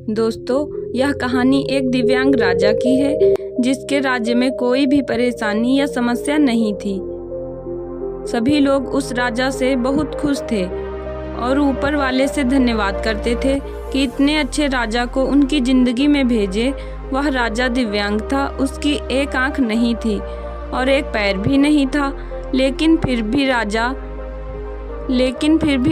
दोस्तों, यह कहानी एक दिव्यांग राजा की है जिसके राज्य में कोई भी परेशानी या समस्या नहीं थी। सभी लोग उस राजा से बहुत खुश थे और ऊपर वाले से धन्यवाद करते थे कि इतने अच्छे राजा को उनकी जिंदगी में भेजे। वह राजा दिव्यांग था, उसकी एक आंख नहीं थी और एक पैर भी नहीं था, लेकिन फिर भी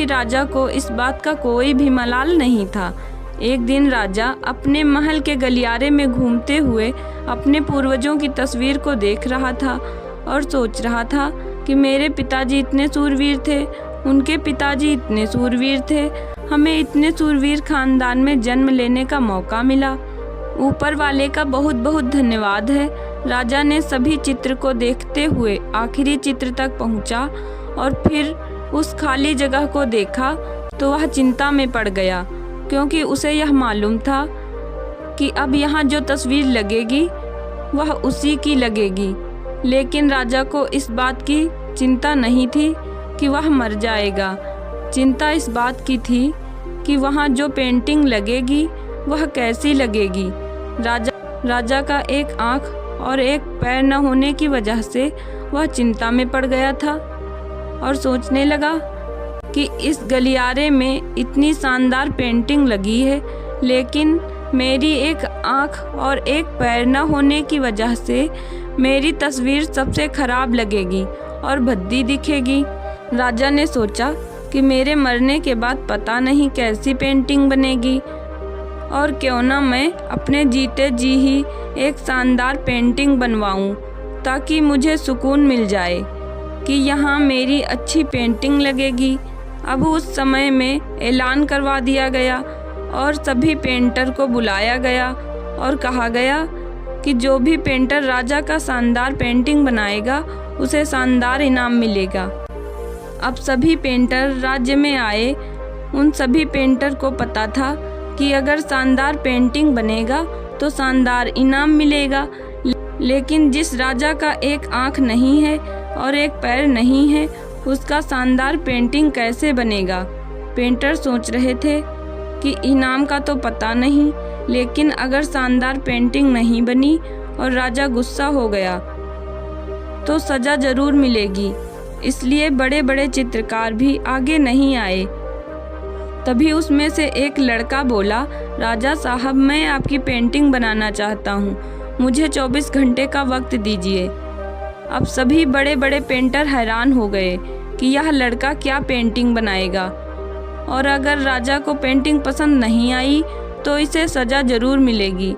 राजा को इस बात का कोई भी मलाल नहीं था। एक दिन राजा अपने महल के गलियारे में घूमते हुए अपने पूर्वजों की तस्वीर को देख रहा था और सोच रहा था कि मेरे पिताजी इतने सूरवीर थे, उनके पिताजी इतने सूरवीर थे, हमें इतने सूरवीर खानदान में जन्म लेने का मौका मिला। ऊपर वाले का बहुत बहुत धन्यवाद है। राजा ने सभी चित्र को देखते हुए आखिरी चित्र तक पहुंचा और फिर उस खाली जगह को देखा तो वह चिंता में पड़ गया, क्योंकि उसे यह मालूम था कि अब यहाँ जो तस्वीर लगेगी वह उसी की लगेगी। लेकिन राजा को इस बात की चिंता नहीं थी कि वह मर जाएगा। चिंता इस बात की थी कि वहाँ जो पेंटिंग लगेगी वह कैसी लगेगी। राजा का एक आँख और एक पैर न होने की वजह से वह चिंता में पड़ गया था और सोचने लगा कि इस गलियारे में इतनी शानदार पेंटिंग लगी है, लेकिन मेरी एक आँख और एक पैर न होने की वजह से मेरी तस्वीर सबसे खराब लगेगी और भद्दी दिखेगी। राजा ने सोचा कि मेरे मरने के बाद पता नहीं कैसी पेंटिंग बनेगी, और क्यों ना मैं अपने जीते जी ही एक शानदार पेंटिंग बनवाऊं, ताकि मुझे सुकून मिल जाए कि यहाँ मेरी अच्छी पेंटिंग लगेगी। अब उस समय में ऐलान करवा दिया गया और सभी पेंटर को बुलाया गया और कहा गया कि जो भी पेंटर राजा का शानदार पेंटिंग बनाएगा उसे शानदार इनाम मिलेगा। अब सभी पेंटर राज्य में आए। उन सभी पेंटर को पता था कि अगर शानदार पेंटिंग बनेगा तो शानदार इनाम मिलेगा, लेकिन जिस राजा का एक आँख नहीं है और एक पैर नहीं है उसका शानदार पेंटिंग कैसे बनेगा। पेंटर सोच रहे थे कि इनाम का तो पता नहीं, लेकिन अगर शानदार पेंटिंग नहीं बनी और राजा गुस्सा हो गया तो सजा जरूर मिलेगी। इसलिए बड़े बड़े चित्रकार भी आगे नहीं आए। तभी उसमें से एक लड़का बोला, राजा साहब, मैं आपकी पेंटिंग बनाना चाहता हूँ, मुझे 24 घंटे का वक्त दीजिए। अब सभी बड़े बड़े पेंटर हैरान हो गए कि यह लड़का क्या पेंटिंग बनाएगा, और अगर राजा को पेंटिंग पसंद नहीं आई तो इसे सजा जरूर मिलेगी।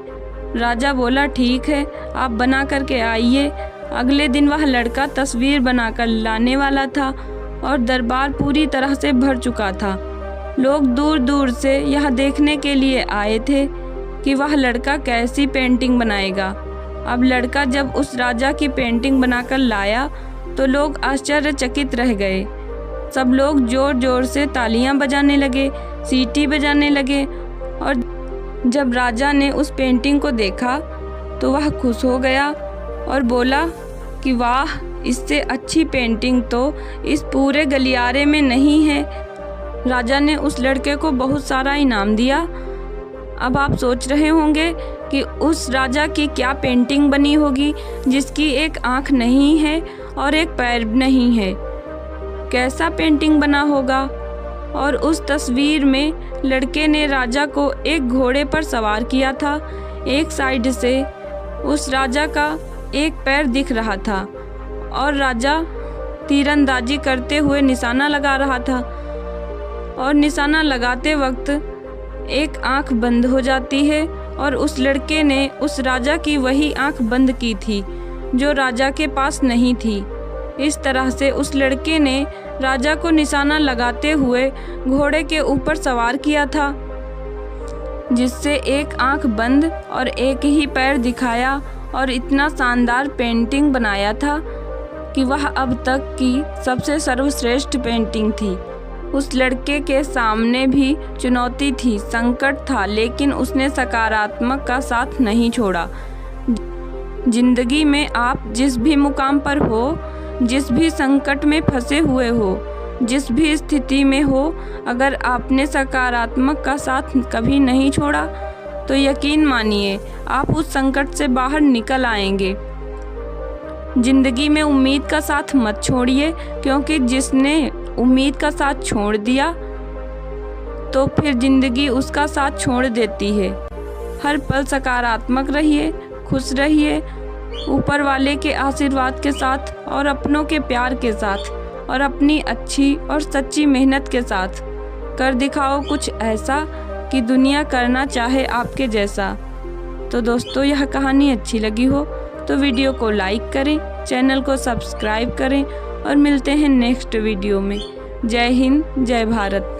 राजा बोला, ठीक है, आप बना करके आइए। अगले दिन वह लड़का तस्वीर बनाकर लाने वाला था और दरबार पूरी तरह से भर चुका था। लोग दूर दूर से यह देखने के लिए आए थे कि वह लड़का कैसी पेंटिंग बनाएगा। अब लड़का जब उस राजा की पेंटिंग बनाकर लाया तो लोग आश्चर्यचकित रह गए। सब लोग जोर जोर से तालियां बजाने लगे, सीटी बजाने लगे, और जब राजा ने उस पेंटिंग को देखा तो वह खुश हो गया और बोला कि वाह, इससे अच्छी पेंटिंग तो इस पूरे गलियारे में नहीं है। राजा ने उस लड़के को बहुत सारा इनाम दिया। अब आप सोच रहे होंगे कि उस राजा की क्या पेंटिंग बनी होगी जिसकी एक आँख नहीं है और एक पैर नहीं है। कैसा पेंटिंग बना होगा। और उस तस्वीर में लड़के ने राजा को एक घोड़े पर सवार किया था। एक साइड से उस राजा का एक पैर दिख रहा था और राजा तीरंदाजी करते हुए निशाना लगा रहा था, और निशाना लगाते वक्त एक आँख बंद हो जाती है और उस लड़के ने उस राजा की वही आँख बंद की थी जो राजा के पास नहीं थी। इस तरह से उस लड़के ने राजा को निशाना लगाते हुए घोड़े के ऊपर सवार किया था, जिससे एक आँख बंद और एक ही पैर दिखाया, और इतना शानदार पेंटिंग बनाया था कि वह अब तक की सबसे सर्वश्रेष्ठ पेंटिंग थी। उस लड़के के सामने भी चुनौती थी, संकट था, लेकिन उसने सकारात्मक का साथ नहीं छोड़ा। जिंदगी में आप जिस भी मुकाम पर हो, जिस भी संकट में फंसे हुए हो, जिस भी स्थिति में हो, अगर आपने सकारात्मक का साथ कभी नहीं छोड़ा तो यकीन मानिए आप उस संकट से बाहर निकल आएंगे। जिंदगी में उम्मीद का साथ मत छोड़िए, क्योंकि जिसने उम्मीद का साथ छोड़ दिया तो फिर जिंदगी उसका साथ छोड़ देती है। हर पल सकारात्मक रहिए, खुश रहिए, ऊपर वाले के आशीर्वाद के साथ और अपनों के प्यार के साथ और अपनी अच्छी और सच्ची मेहनत के साथ कर दिखाओ कुछ ऐसा कि दुनिया करना चाहे आपके जैसा। तो दोस्तों, यह कहानी अच्छी लगी हो तो वीडियो को लाइक करें, चैनल को सब्सक्राइब करें और मिलते हैं नेक्स्ट वीडियो में। जय हिंद, जय भारत।